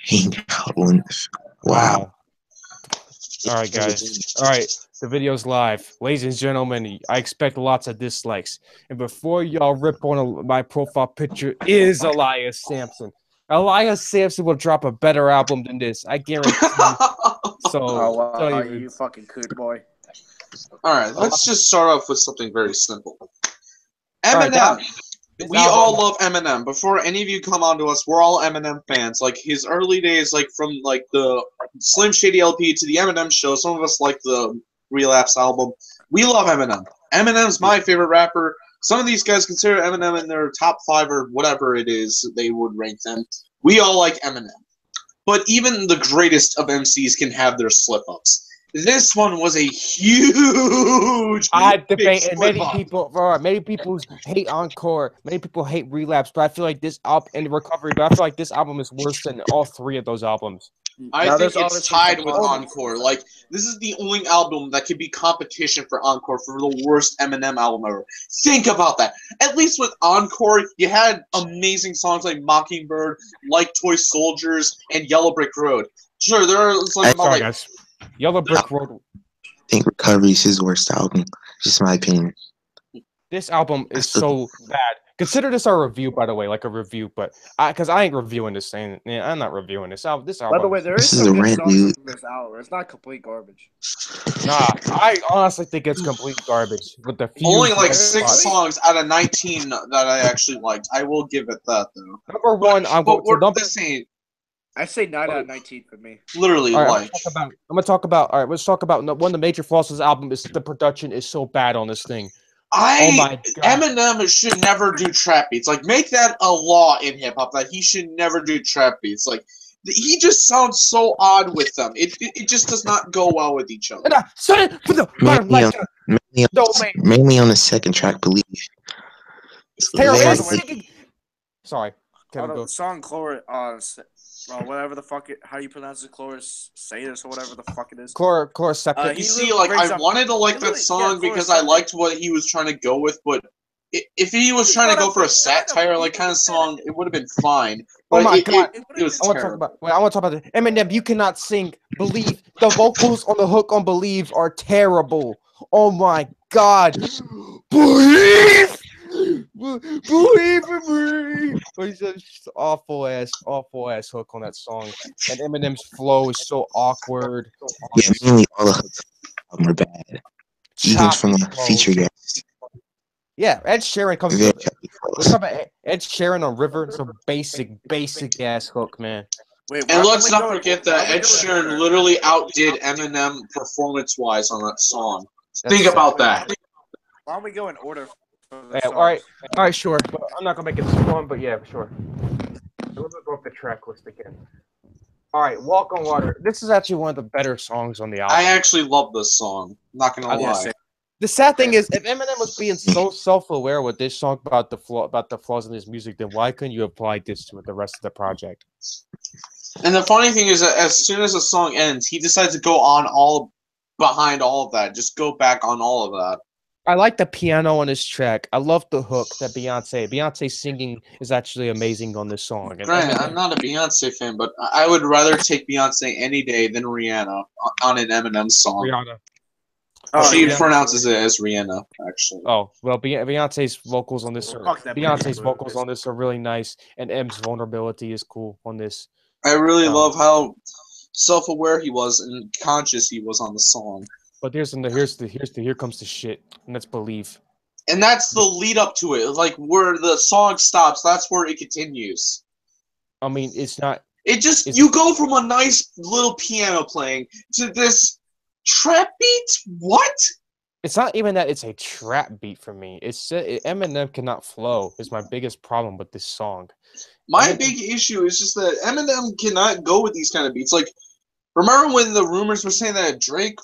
Hangout. Wow. All right, guys. All right, the video's live. Ladies and gentlemen, I expect lots of dislikes. And before y'all rip on my profile picture is Elias Sampson. Elias Sampson will drop a better album than this. I guarantee you. So, Oh, wow, tell you fucking coot boy. All right, let's just start off with something very simple. Eminem. Right, we all love Eminem. Before any of you come on to us, we're all Eminem fans. Like his early days, like from like the Slim Shady LP to the Eminem Show. Some of us like the Relapse album. We love Eminem. Eminem's my favorite rapper. Some of these guys consider Eminem in their top 5 or whatever it is they would rank them. We all like Eminem. But even the greatest of MCs can have their slip-ups. This one was a huge. I debate, and many people hate Encore, many people hate Relapse, but I feel like this album and Recovery, but I feel like this album is worse than all 3 of those albums. I think it's tied with Encore. Like, this is the only album that could be competition for Encore for the worst Eminem album ever. Think about that. At least with Encore, you had amazing songs like Mockingbird, Like Toy Soldiers, and Yellow Brick Road. Sure, there are like, guys. Yellow Brick Road. I think Recovery is his worst album. Just my opinion. This album is so bad. Consider this our review, by the way, like a review, but because I ain't reviewing this thing. Yeah, I'm not reviewing this album. By the way, there is some good songs on this album. It's not complete garbage. Nah, I honestly think it's complete garbage. With the only like 6 songs out of 19 that I actually liked. I will give it that though. Number one, I'm going to number. I say 9 out of 19 for me. Literally, right, like. I'm gonna talk about. All right, let's talk about one of the major flaws of this album is the production is so bad on this thing. Eminem should never do trap beats. Like, make that a law in hip hop that he should never do trap beats. Like, he just sounds so odd with them. It just does not go well with each other. Mainly on the second track, Believe. Sorry. The song whatever the fuck how you pronounce it, Chloris Satis or whatever the fuck it is. Chloris Septic. You see, like, I wanted to like that song because I liked what he was trying to go with, but if he was trying to go for a satire like kind of song, it would have been fine. But oh my god! It was terrible. I want to talk about Eminem. You cannot sing Believe. The vocals on the hook on Believe are terrible. Oh my god! Believe. Believe in me. He's just awful ass hook on that song, and Eminem's flow is so awkward. Yeah, mainly all the hooks are bad. Even from a feature guest. Yeah, Ed Sheeran comes. Let's talk about Ed Sheeran on River. It's a basic ass hook, man. Wait, and let's not forget that Ed Sheeran literally outdid Eminem performance-wise on that song. Think about that. Why don't we go in order? Yeah, all right, sure. But I'm not gonna make it too long, but yeah, sure. We'll go off the track list again. All right, Walk on Water. This is actually one of the better songs on the album. I actually love this song. Not gonna lie. The sad thing is, if Eminem was being so self-aware with this song about the flaws in his music, then why couldn't you apply this to the rest of the project? And the funny thing is that as soon as the song ends, he decides to go on behind all of that. Just go back on all of that. I like the piano on this track. I love the hook that Beyonce singing is actually amazing on this song. Granted, I'm not a Beyonce fan, but I would rather take Beyonce any day than Rihanna on an Eminem song. Rihanna. She pronounces it as Rihanna, actually. Oh, well, Beyonce's vocals on this are really nice, and M's vulnerability is cool on this. I really love how self-aware he was and conscious he was on the song. But here comes the shit, and that's Believe. And that's the lead up to it. Like, where the song stops, that's where it continues. I mean, it's not... You go from a nice little piano playing to this trap beat? What? It's not even that it's a trap beat for me. Eminem cannot flow is my biggest problem with this song. My big issue is just that Eminem cannot go with these kind of beats. Like, remember when the rumors were saying that Dre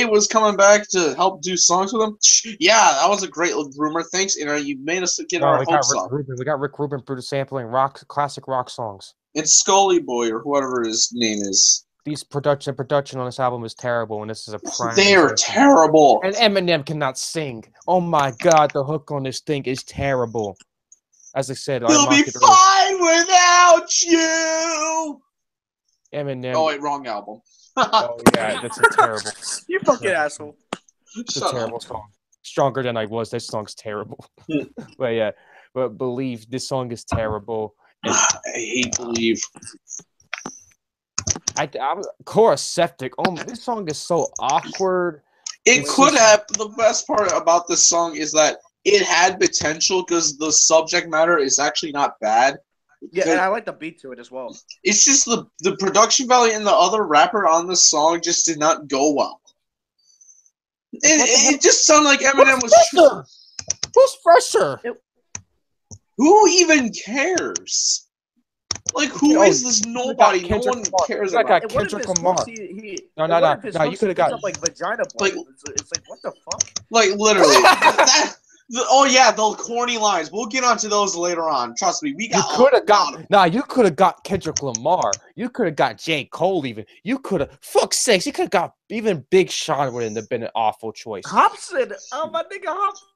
was coming back to help do songs with him? Yeah, that was a great rumor. Thanks, Internet. You made us get our hopes up. We got Rick Rubin sampling classic rock songs. And Scully Boy, or whatever his name is. These production on this album is terrible, and this is a prime. They're terrible. And Eminem cannot sing. Oh my god, the hook on this thing is terrible. As I said, we'll be fine without you. Eminem. Oh wait, wrong album. Oh yeah, that's a terrible. You fucking asshole. It's a Shut terrible up. song. Stronger Than I Was. This song's terrible. But yeah, but Believe, this song is terrible. And I hate Believe. I'm chorus septic. Oh, this song is so awkward. It It's could just- have. The best part about this song is that it had potential because the subject matter is actually not bad. Yeah, and I like the beat to it as well. It's just the production value and the other rapper on this song just did not go well. It just sounded like Eminem was. Who's fresher? Who even cares? Like, who is this nobody? No one cares about. And what if Kendrick his Lamar. hooks, No. You could have got like vagina boy. It's like, what the fuck? Like, literally. Oh yeah, the corny lines. We'll get onto those later on. Trust me, we got. You could have got. You could have got Kendrick Lamar. You could have got J. Cole. Even you could have. Fuck's sakes, you could have got even Big Sean. Wouldn't have been an awful choice. Hobson, oh my nigga Hobson.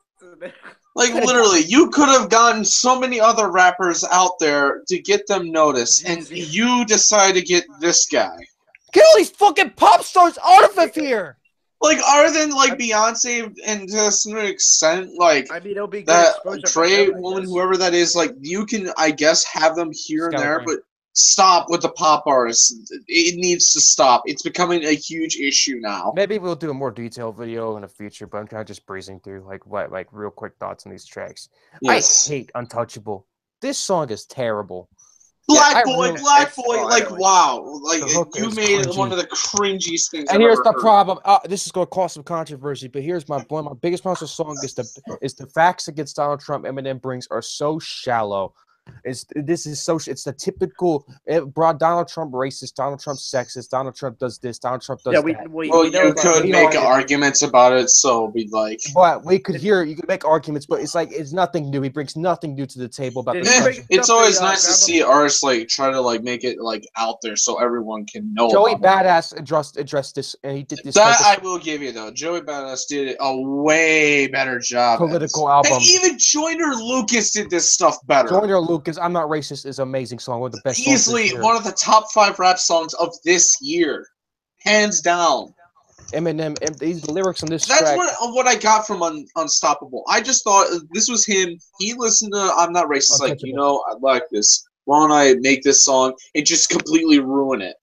Like, literally, you could have gotten so many other rappers out there to get them noticed, and you decide to get this guy. Get all these fucking pop stars out of it here. Like, other than like Beyonce and to some extent, like I mean, it'll be good that exposure for Trey them, I woman, guess. whoever that is, like you can, I guess, have them here and there, Scalabrine. but stop with the pop artists. It needs to stop. It's becoming a huge issue now. Maybe we'll do a more detailed video in the future, but I'm kind of just breezing through like real quick thoughts on these tracks. Yes. I hate Untouchable. This song is terrible. Black Yeah, Boy, like wow, like The hook you is made cringy. one of the cringiest things. And I've here's ever the heard. problem. This is going to cause some controversy, but here's one of my biggest problems with the song is the facts against Donald Trump Eminem brings are so shallow. It's the typical. It brought Donald Trump racist, Donald Trump sexist, Donald Trump does this, Donald Trump does that. Well, you could make arguments about it, so be like. But we could hear you could make arguments, but it's like it's nothing new. He brings nothing new to the table about the subject. It's always nice to see artists like try to like make it like out there so everyone can know. Joey about Badass addressed this, and he did this. That I will give you though. Joey Badass did a way better job. Political album. And even Joyner Lucas did this stuff better. Joyner Lucas, I'm Not Racist is an amazing song. One of the best songs Easily this year. one of the top 5 rap songs of this year, hands down. Eminem, these lyrics on this That's track. what I got from Unstoppable. I just thought this was him. He listened to I'm Not Racist. Like, you know, I like this. Why don't I make this song and just completely ruin it?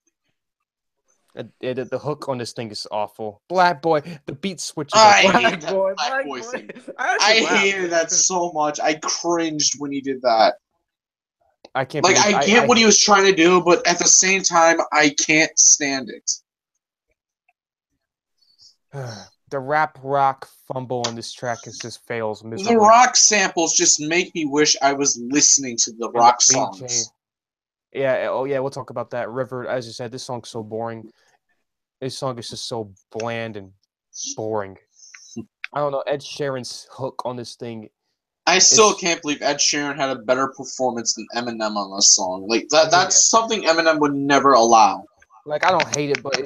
The hook on this thing is awful. Black Boy, the beat switches. I up. hate that Black Boy thing. I hated that so much. I cringed when he did that. I can't. Like, I get what he was trying to do, but at the same time, I can't stand it. The rap rock fumble on this track just fails miserably. The rock samples just make me wish I was listening to the rock BJ. songs. Yeah, oh yeah, we'll talk about that. River, as you said, this song's so boring. This song is just so bland and boring. I don't know, Ed Sheeran's hook on this thing. I still can't believe Ed Sheeran had a better performance than Eminem on this song. Like that's something Eminem would never allow. Like, I don't hate it, but but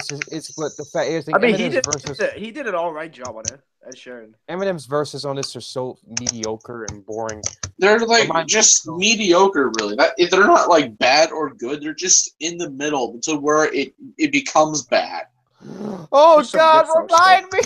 the fact is, I mean, Eminem's he did an all right job on it, Ed Sheeran. Eminem's verses on this are so mediocre and boring. They're like just mediocre, really. They're not like bad or good. They're just in the middle to where it becomes bad. Oh God, remind me!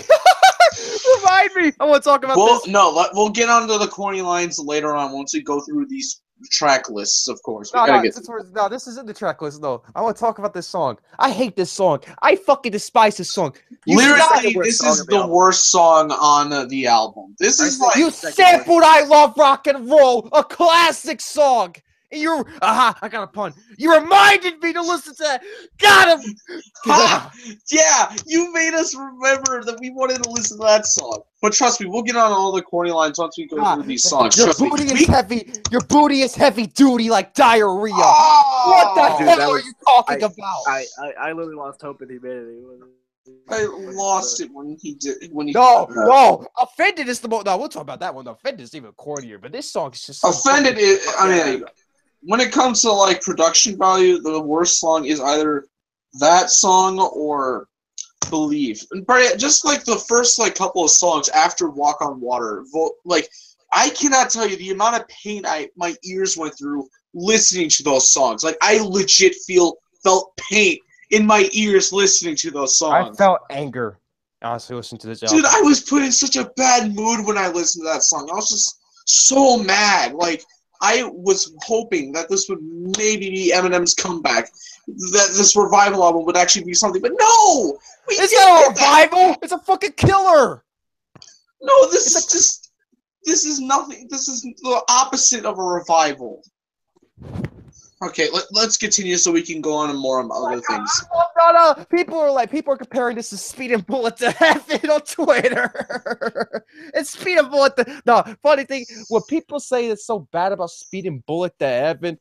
Remind me! I want to talk about this. No, we'll get onto the corny lines later on once we go through these track lists, of course. This isn't the track list. No, I want to talk about this song. I hate this song. I fucking despise this song. Lyrically, this is the worst song on the album. This is like you sampled "I Love Rock and Roll," a classic song. And I got a pun. You reminded me to listen to that. Got him. Yeah, you made us remember that we wanted to listen to that song. But trust me, we'll get on all the corny lines once we go through these songs. Your booty is heavy. Your booty is heavy duty like diarrhea. What the hell are you talking about? I literally lost hope that he made it. I lost it when he did. No. Offended is the most. No, we'll talk about that one. Offended is even cornier, but this song is just. Offended is. I mean, when it comes to like production value, the worst song is either that song or Believe. And just like the first like couple of songs after Walk on Water, like I cannot tell you the amount of pain my ears went through listening to those songs. Like I legit felt pain in my ears listening to those songs. I felt anger. Honestly, listening to this Dude, album. I was put in such a bad mood when I listened to that song. I was just so mad. Like, I was hoping that this would maybe be Eminem's comeback. That this revival album would actually be something. But no! It's not a revival! It's a fucking killer! No, this is nothing. This is the opposite of a revival. Okay, let's continue so we can go on and more on other things. No. People are comparing this to Speed and Bullet to Heaven on Twitter. It's Speed and Bullet to... No, funny thing, what people say is so bad about Speed and Bullet to Heaven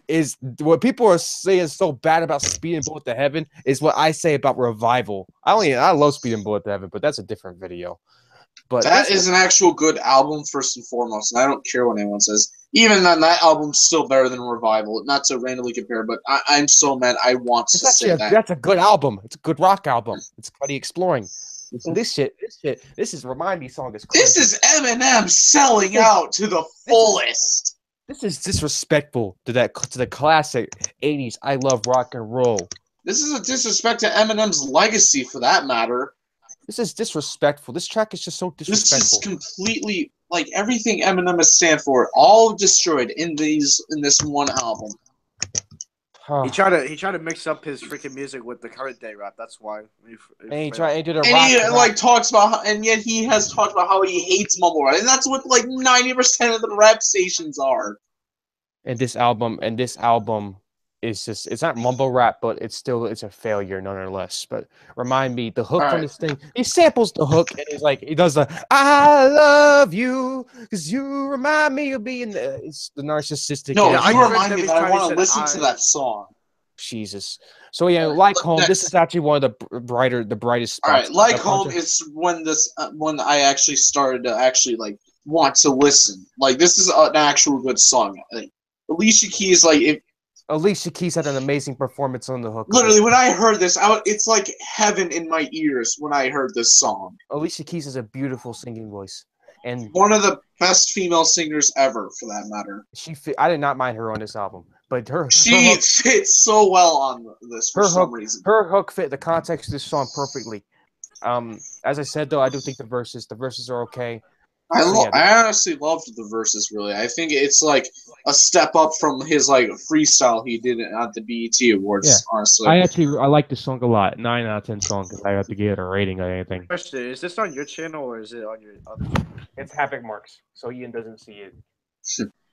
is... What people are saying so bad about Speed and Bullet to Heaven is what I say about Revival. I love Speed and Bullet to Heaven, but that's a different video. But that is an actual good album, first and foremost, and I don't care what anyone says. Even then, that album's still better than Revival. Not to randomly compare, but I'm so mad. I want to say that. That's a good album. It's a good rock album. It's Cuddy exploring. This is Remind Me song is crazy. This is Eminem selling out to the fullest. This is disrespectful to the classic 80s I love rock and roll. This is a disrespect to Eminem's legacy, for that matter. This is disrespectful. This track is just so disrespectful. This is completely, like, everything Eminem has stand for, all destroyed in this one album. He tried to mix up his freaking music with the current day rap. That's why. He did a and rock. He like talks about, and yet he has talked about how he hates mumble rap, and that's what like 90% of the rap stations are. And this album is just, it's not mumble rap, but it's a failure nonetheless. But Remind Me, the hook on this thing, he samples the hook and he does the I love you because you remind me of being it's the narcissistic. No, you remind me that I want to listen to that song. Jesus. So yeah, Like Home, this is actually one of the brightest spots. Alright, Like Home is when I actually started to actually like want to listen. Like, this is an actual good song. Like, Alicia Keys, like, Alicia Keys had an amazing performance on the hook. Literally, when I heard this, it's like heaven in my ears when I heard this song. Alicia Keys has a beautiful singing voice, and one of the best female singers ever, for that matter. I did not mind her on this album, but she fits so well on this for some reason. Her hook fit the context of this song perfectly. As I said though, I do think the verses are okay. I honestly loved the verses, really. I think it's like a step up from his like freestyle he did at the BET Awards, honestly. I like this song a lot. 9 out of 10 song because I have to give it a rating or anything. Question, is this on your channel or is it on your other channel? It's Havoc Marks, so Ian doesn't see it.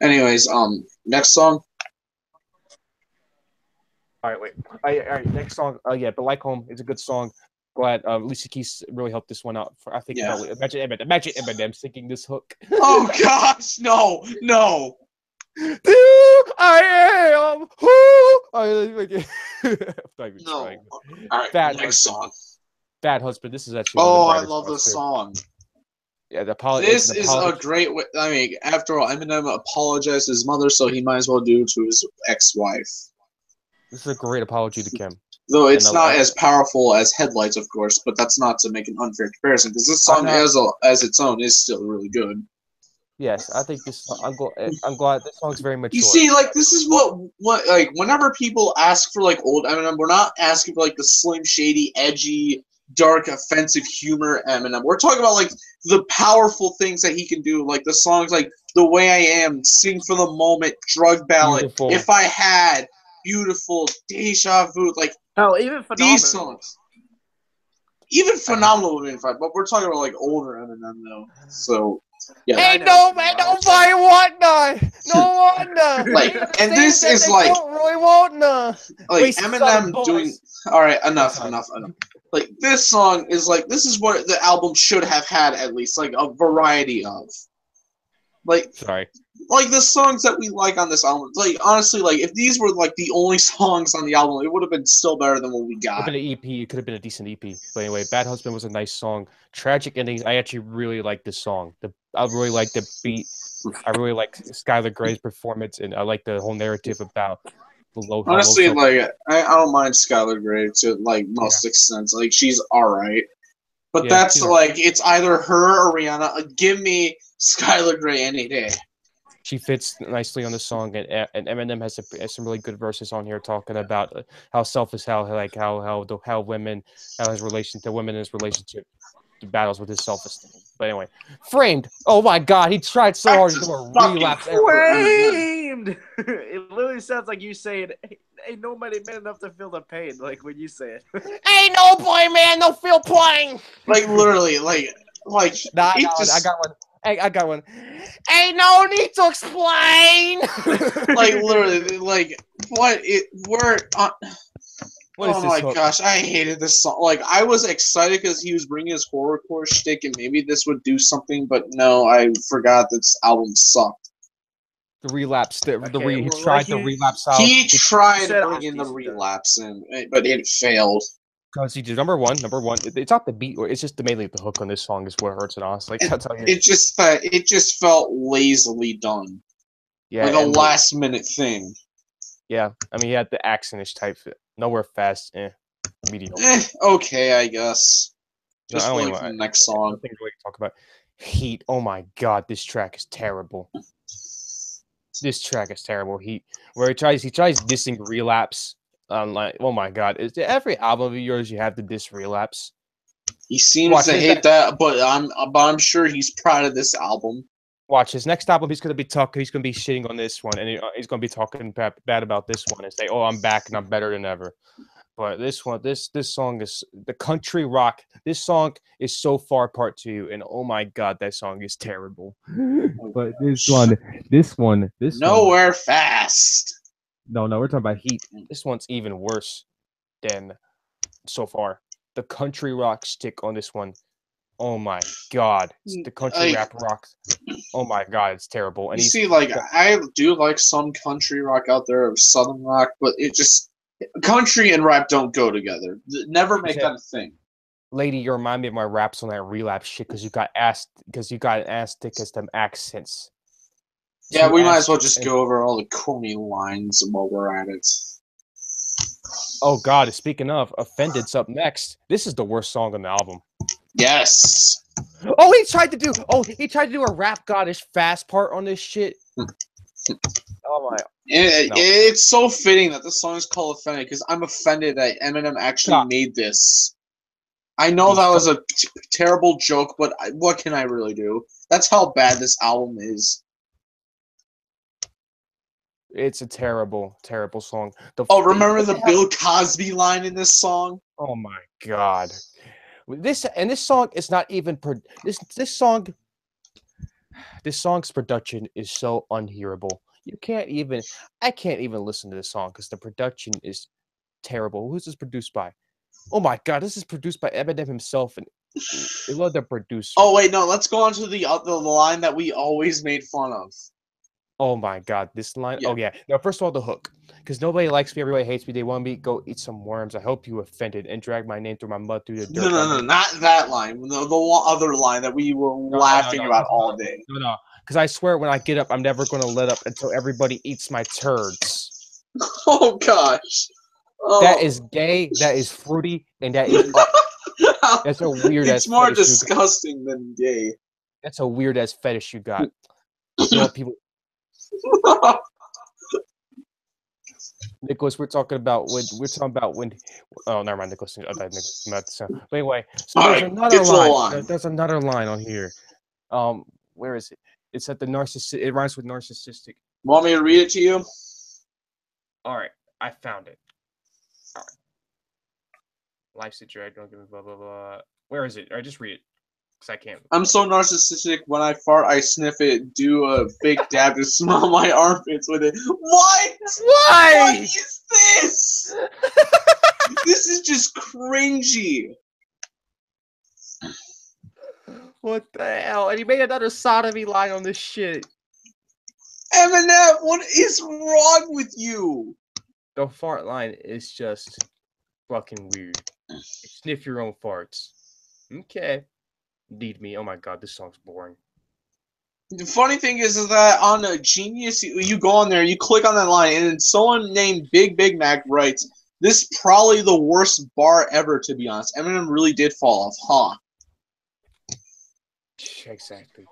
Anyways, next song. Alright, wait. Alright, next song. But Like Home is a good song. Glad Alicia Keys really helped this one out. Imagine Eminem singing this hook. Oh gosh, no. I am who No. Alright, next song. Bad Husband. This is actually. Oh, I love this song. Yeah, this is a great way. I mean, after all, Eminem apologized to his mother, so he might as well do it to his ex-wife. This is a great apology to Kim. Though it's not as powerful as Headlights, of course, but that's not to make an unfair comparison, because this song as its own is still really good. Yes, I think this. I'm glad this song's very mature. You see, like, this is what like whenever people ask for like old Eminem, we're not asking for like the Slim Shady, edgy, dark, offensive humor Eminem. We're talking about like the powerful things that he can do, like the songs like "The Way I Am," "Sing for the Moment," "Drug Ballad," Beautiful. "If I Had," "Beautiful," "Deja Vu," like. Hell, even Phenomenal. These songs. Even Phenomenal would be fine, but we're talking about like older Eminem though. So yeah. Ain't nobody want none. No one none. Like, and this is like don't really want none. Like Eminem doing. All right, enough. Like, this song is like, this is what the album should have had at least, like a variety of. Like, sorry. Like the songs that we like on this album, like honestly, like if these were like the only songs on the album, it would have been still better than what we got. It could have been an EP. It could have been a decent EP. But anyway, Bad Husband was a nice song. Tragic Endings. I actually really like this song. I really like the beat. I really like Skylar Gray's performance, and I like the whole narrative about the low. Honestly, like I don't mind Skylar Gray to like most extents. Like she's all right, but that's like it's either her or Rihanna. Give me Skylar Gray any day. She fits nicely on the song, and Eminem has some really good verses on here talking about how selfish, how women, how his relation to women in his relationship battles with his self-esteem. But anyway, framed. Oh my God, he tried so hard to do a relapse. Framed. It literally sounds like you saying, "Ain't nobody man enough to feel the pain." Like when you say it. Ain't no boy, man, no feel pain. Like literally, like Nah, it just I got one. I got one. Ain't no need to explain. like literally like what it we're. What is Oh this my hook? gosh, I hated this song. Like, I was excited because he was bringing his horrorcore shtick and maybe this would do something, but no, I forgot this album sucked. The relapse. He well, tried the relapse out. He tried said bringing the decent, relapse in, but it failed. Because he did number one. It's not the beat, or it's just mainly the hook on this song is what hurts it, honestly. It just felt lazily done. Yeah, like a last minute thing. Yeah, I mean, he had the accentish type. Nowhere fast. Mediocre. Okay, I guess. No, Just wait for the next song. Nothing really to talk about. Heat. Oh my God, this track is terrible. This track is terrible. Heat, where he tries dissing relapse. Like, oh my God, is there every album of yours you have to diss relapse? He seems to hate that, but I'm sure he's proud of this album. Watch his next album. He's gonna be shitting on this one, and he's gonna be talking bad about this one and say, "Oh, I'm back and I'm better than ever." But this one, this song is the country rock. This song is so far apart to you, and oh my God, that song is terrible. But this one, Nowhere Fast. No, we're talking about Heat. This one's even worse than so far. The country rock stick on this one. Oh my God, the country rap rock. Oh my God, it's terrible. And you see, like, I do like some country rock out there of southern rock, but it just country and rap don't go together. Never make that a thing. Lady, you remind me of my raps on that relapse shit because you got an ass thick as them accents. Yeah, we might as well just go over all the corny lines while we're at it. Oh God, speaking of, Offended's up next. This is the worst song on the album. Yes. Oh, he tried to do a rap goddish fast part on this shit. Oh my! It's so fitting that the song is called "Offended" because I'm offended that Eminem actually made this. I know that was a terrible joke, but what can I really do? That's how bad this album is. It's a terrible, terrible song. Remember the Bill Cosby line in this song? Oh my God! This song is not even this song's production is so unhearable. I can't even listen to this song because the production is terrible. Who's this produced by? Oh my God, this is produced by Eminem himself, and they love the producer. Oh wait, no, let's go on to the line that we always made fun of. Oh my God, this line. Yeah. Oh yeah. No, first of all, the hook. Because nobody likes me, everybody hates me. They want me to go eat some worms. I hope you offended and drag my name through my mud through the dirt. No, not that line. The other line that we were laughing about all day. No. Because I swear, when I get up, I'm never going to let up until everybody eats my turds. Oh gosh. Oh. That is gay. That is fruity, and that is up. That's a weird. It's more disgusting than gay. That's a weird ass fetish you got. You know, people. Nicholas, we're talking about when. Oh, never mind, Nicholas. But anyway, so there's another line. There's another line on here. Where is it? It's at the narcissist. It rhymes with narcissistic. Want me to read it to you? All right, I found it. All right. Life's a drag. Don't give me blah blah blah. Where is it? All right, just read it. I can't. I'm so narcissistic. When I fart, I sniff it. Do a big dab to smell my armpits with it. What? Why? What is this? This is just cringy. What the hell? And he made another sodomy line on this shit. Eminem, what is wrong with you? The fart line is just fucking weird. Sniff your own farts. Okay. Need me. Oh my God, this song's boring. The funny thing is that on a Genius, you go on there, you click on that line, and someone named Big Mac writes, "This is probably the worst bar ever." To be honest, Eminem really did fall off, huh? Exactly.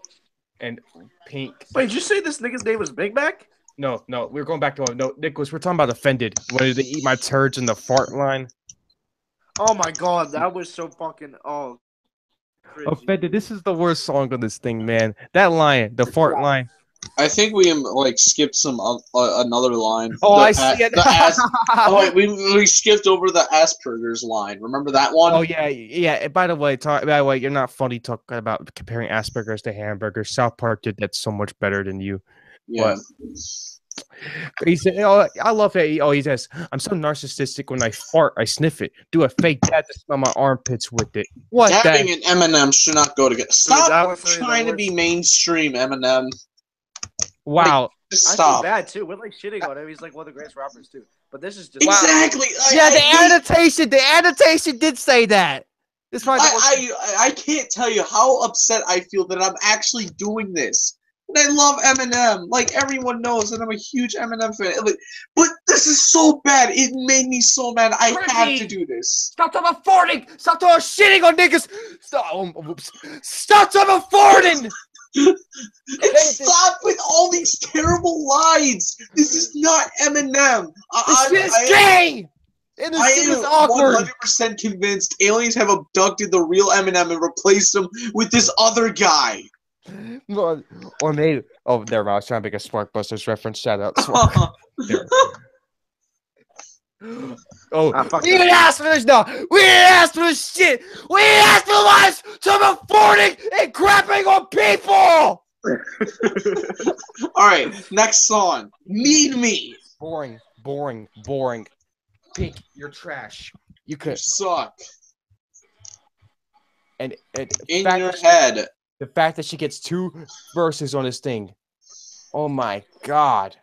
and Pink. Wait, did you say this nigga's name was Big Mac? No, we're going back to Nicholas. We're talking about Offended. When they eat my turds in the fart line. Oh my god, that was so fucking cringy. Offended. This is the worst song on this thing, man. That line, the fart line. I think we skipped some another line. Oh, I see it. The ass. Oh wait, we skipped over the Asperger's line. Remember that one? Oh yeah. By the way, you're not funny talking about comparing Asperger's to hamburgers. South Park did that so much better than you. Yeah. But he said, I love that. He says, I'm so narcissistic. When I fart, I sniff it. Do a fake dad to smell my armpits with it. What? Dabbing and Eminem should not go together. Stop trying to be mainstream, Eminem. Wow. Like, just stop. Bad too. We're like shitting on him. He's like one of the greatest rappers too. But this is just exactly. Yeah, the annotation did say that. This I can't tell you how upset I feel that I'm actually doing this. And I love Eminem. Like, everyone knows that I'm a huge Eminem fan. But this is so bad. It made me so mad. I have to do this. Stop talking about farting. Stop talking about shitting on niggas. Stop talking about farting. And stop with all these terrible lines. This is not Eminem. This is gay. And this is awkward. 100% convinced aliens have abducted the real Eminem and replaced him with this other guy. Or maybe. Oh, there. I was trying to make a Sparkbusters reference. Shout out. Oh, we didn't ask for this. No, we didn't ask for this shit. We didn't ask for lives to be farting and crapping on people. All right, next song. Need Me. Boring. Pink, you're trash. You could suck. And in your head. The fact that she gets 2 verses on this thing. Oh my god.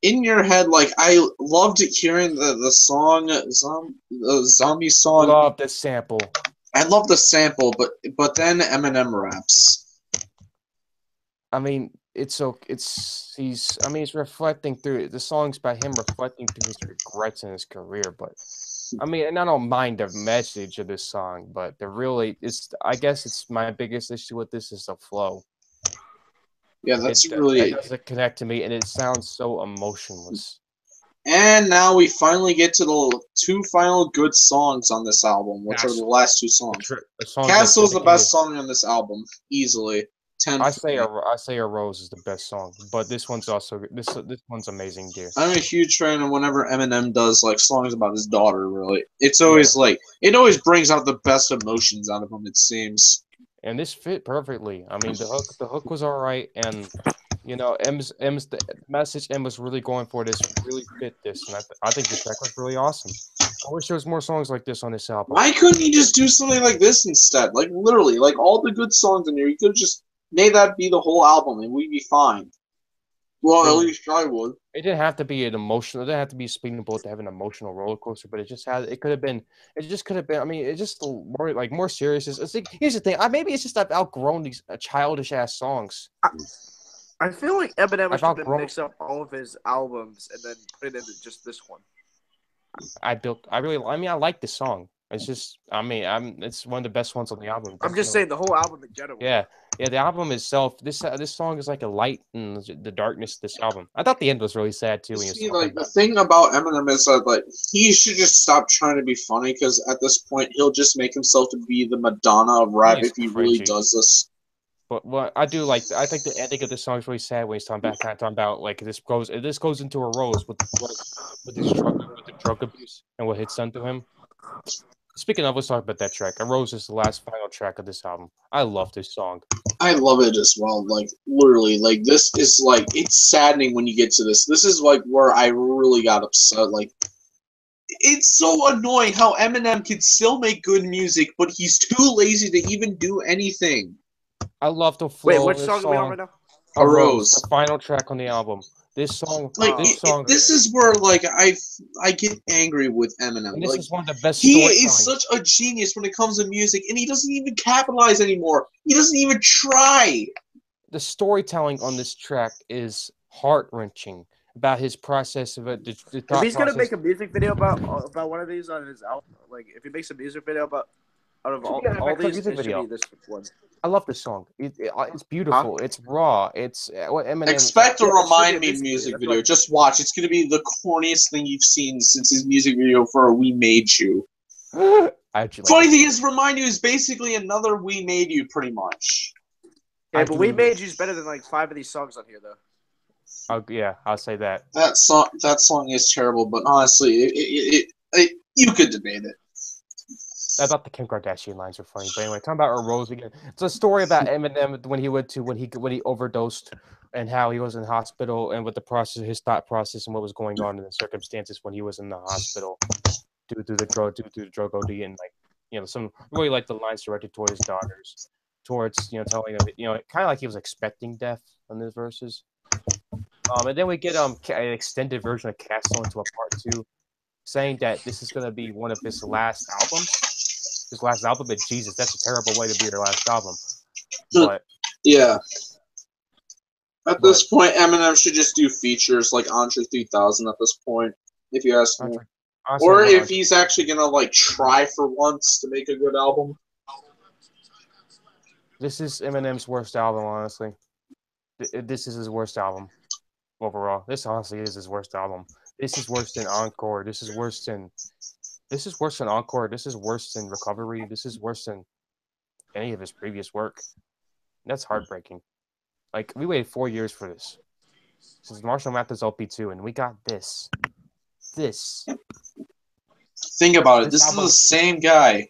In your head, I loved hearing the song, the zombie song. I love the sample. I love the sample, but then Eminem raps. I mean, he's reflecting through the songs by him reflecting through his regrets in his career, but I mean, and I don't mind the message of this song, but I guess it's my biggest issue with this is the flow. Yeah, it doesn't connect to me, and it sounds so emotionless. And now we finally get to the 2 final good songs on this album, which are the last 2 songs. Castle's the best song on this album, easily. I say a Rose is the best song, but this one's also this one's amazing, dear. I'm a huge fan of whenever Eminem does songs about his daughter. Really, it's always it always brings out the best emotions out of him. It seems. And this fit perfectly. I mean, the hook was all right, and M's the message M was really going for this really fit this, and I think the track was really awesome. I wish there was more songs like this on this album. Why couldn't he just do something like this instead? Literally, all the good songs in here, he could just made that be the whole album, and we'd be fine. Well, at least I would. It didn't have to be an emotional. It didn't have to be a speeding bullet to have an emotional roller coaster, but it just had. It could have been. It just could have been. I mean, it's just more serious. Here's the thing. Maybe it's just I've outgrown these childish ass songs. I feel like Eminem should mix up all of his albums and then put it into just this one. I like this song. It's just, it's one of the best ones on the album. I'm just saying the whole album in general. Yeah, the album itself. This song is like a light in the darkness of this album. I thought the end was really sad too. The thing about Eminem is that he should just stop trying to be funny, because at this point he'll just make himself to be the Madonna of rap if he really does this. But what I do I think the ending of this song is really sad when he's talking about this goes into a Rose with the drug abuse and what it's done to him. Speaking of, let's talk about that track. A Rose is the last final track of this album. I love this song. I love it as well. Literally, this is it's saddening when you get to this. This is where I really got upset. It's so annoying how Eminem can still make good music, but he's too lazy to even do anything. I love the flow. Wait, which song are we on right now? A Rose. The final track on the album. This song, this is where I get angry with Eminem. And this is one of the best. He is such a genius when it comes to music, and he doesn't even capitalize anymore. He doesn't even try. The storytelling on this track is heart-wrenching about his process of it. If he's gonna make a music video about one of these on his album, if he makes a music video about Out of Yeah, all the these, music it should video. be this one. I love this song. It's beautiful. It's raw. It's what Eminem. Expect a Yeah, it should be Remind a Me music music video. That's video. what- Just watch. It's gonna be the corniest thing you've seen since his music video for We Made You. I actually Funny like thing is, Remind You is basically another We Made You, pretty much. Yeah, I but We do- Made You's better than like 5 of these songs on here, though. Yeah, I'll say that. That song is terrible, but honestly, you could debate it. I thought the Kim Kardashian lines were funny, but anyway, talking about A Rose again. It's a story about Eminem when he overdosed and how he was in hospital and what the process, his thought process, and what was going on in the circumstances when he was in the hospital due to the drug OD, and some really like the lines directed toward his daughters, towards telling them kind of like he was expecting death on his verses. And then we get an extended version of Castle into a part 2, saying that this is going to be one of his last albums. His last album, but Jesus, that's a terrible way to be your last album. But yeah, at this point, Eminem should just do features like Andre 3000. At this point, if you ask me, or if he's actually gonna try for once to make a good album. This is Eminem's worst album, honestly. This is his worst album overall. This honestly is his worst album. This is worse than Encore. This is worse than Encore. This is worse than Recovery. This is worse than any of his previous work. That's heartbreaking. Like, we waited 4 years for this. Since Marshall Mathers LP2, and we got this. Think about it. This is the same guy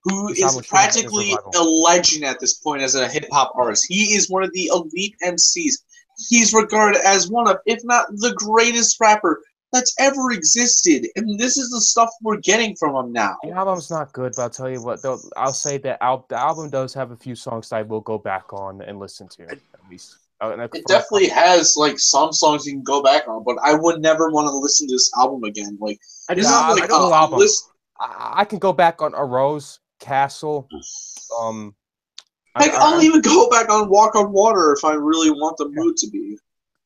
who is practically a legend at this point as a hip-hop artist. He is one of the elite MCs. He's regarded as one of, if not the greatest rapper that's ever existed. And this is the stuff we're getting from him now. The album's not good, but I'll tell you what, though, I'll say that the album does have a few songs that I will go back on and listen to, at least. It definitely has some songs you can go back on, but I would never want to listen to this album again. I can go back on A Rose, Castle. I'll even go back on Walk on Water if I really want the mood to be.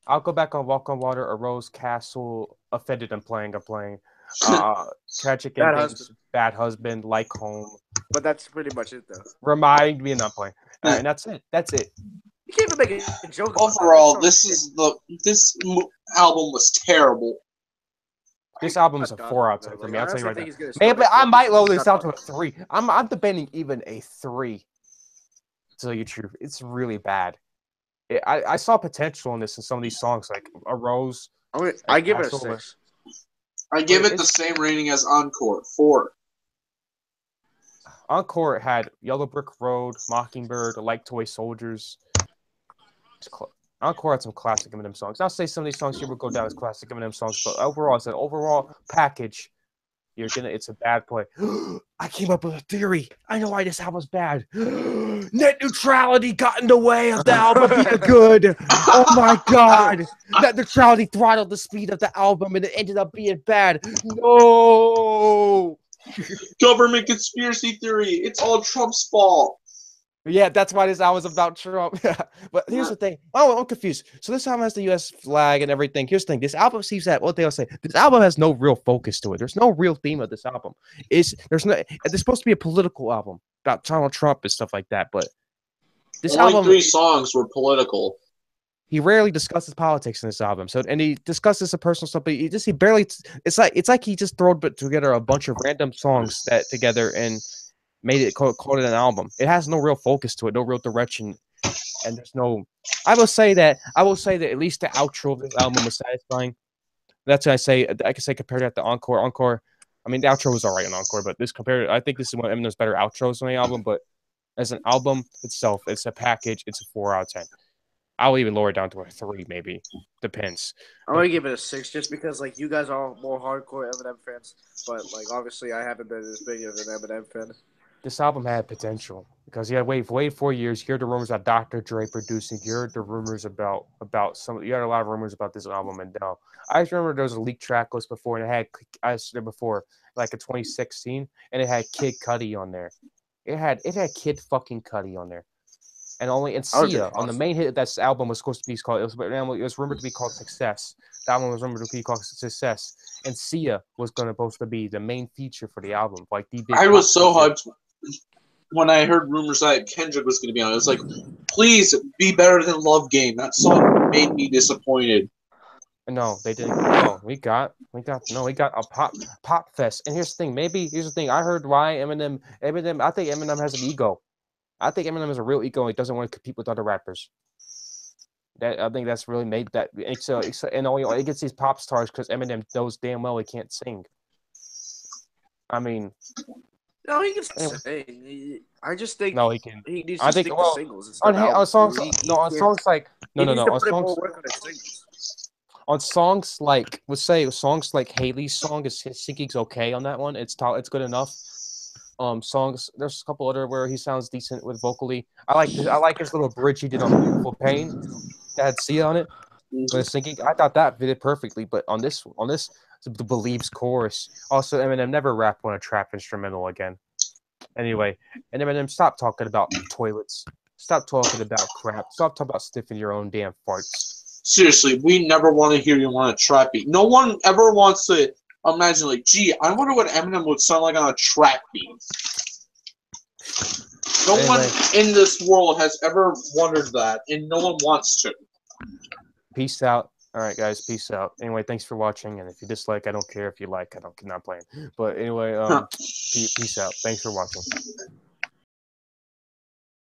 I'll go back on Walk on Water, A Rose, Castle, Offended, I'm playing. Tragic Endings, Bad Husband, Like Home. But that's pretty much it, though. Remind Me, and I'm playing. And that's it. You can't even make a joke. Overall, this album was terrible. This album is a 4 out of 10 for me. I'll tell you right now. Maybe I might lower this out to a 3. I'm debating even a 3. To tell you the truth, it's really bad. I saw potential in this in some of these songs, like A Rose. I give it a 6. I give it the same rating as Encore, 4. Encore had Yellow Brick Road, Mockingbird, Like Toy Soldiers. Encore had some classic Eminem songs. I'll say some of these songs here will go down as classic Eminem songs, but overall, it's an overall package. It's a bad play. I came up with a theory. I know why this album's bad. Net neutrality got in the way of the album being good. Oh my god. Net neutrality throttled the speed of the album and it ended up being bad. No. Government conspiracy theory. It's all Trump's fault. Yeah, that's why this album's about Trump. But here's the thing. Oh, I'm confused. So this album has the U.S. flag and everything. Here's the thing. This album seems that what they'll say. This album has no real focus to it. There's no real theme of this album. It's supposed to be a political album about Donald Trump and stuff like that. But this album, 3 songs were political. He rarely discusses politics in this album. And he discusses some personal stuff, but he barely. It's like he just threw together a bunch of random songs that together and made it called it an album. It has no real focus to it, no real direction, and there's no. I will say that at least the outro of this album was satisfying. That's what I say. I can say compared that to Encore. Encore, I mean the outro was alright on Encore, but I think this is one of Eminem's better outros on the album. But as an album itself, it's a package. It's a 4 out of 10. I'll even lower it down to a 3, maybe. Depends. I'm gonna give it a 6 just because you guys are more hardcore Eminem fans, but obviously I haven't been as big of an Eminem fan. This album had potential because you had wait 4 years. You heard the rumors about Dr. Dre producing. You heard the rumors about some. You had a lot of rumors about this album, and I just remember there was a leaked track list before, and it had in 2016, and it had Kid Cudi on there. It had Kid fucking Cudi on there, and Sia on the main hit of that album was supposed to be called. It was rumored to be called Success. The album was rumored to be called Success, and Sia was supposed to be the main feature for the album, like the big. I was so hyped. when I heard rumors that Kendrick was going to be on it. I was like, please be better than Love Game. That song made me disappointed. No, they didn't. No, we got a pop fest. And here's the thing. I heard why Eminem. I think Eminem has an ego. I think Eminem has a real ego. And he doesn't want to compete with other rappers. I think that's really made that. And only it gets these pop stars because Eminem knows damn well he can't sing. I mean, No, he can anyway. sing. I just think No, he can. he needs I to think stick to singles on instead of albums. songs. He On can't- songs like he needs to on put in songs more work on his singles. on songs like let's say songs like Haley's song his singing's okay on that one. It's good enough. Songs there's a couple other where he sounds decent with vocally. I like his little bridge he did on Beautiful Pain that had Sia on it. With singing, I thought that fitted perfectly, but on this, the Believes chorus. Also, Eminem never rapped on a trap instrumental again. Anyway, and Eminem, stop talking about toilets. Stop talking about crap. Stop talking about sniffing your own damn farts. Seriously, we never want to hear you on a trap beat. No one ever wants to imagine, like, gee, I wonder what Eminem would sound like on a trap beat. No one in this world has ever wondered that, and no one wants to. Peace out. All right, guys. Peace out. Anyway, thanks for watching. And if you dislike, I don't care. If you like, I'm not playing. But anyway, peace out. Thanks for watching.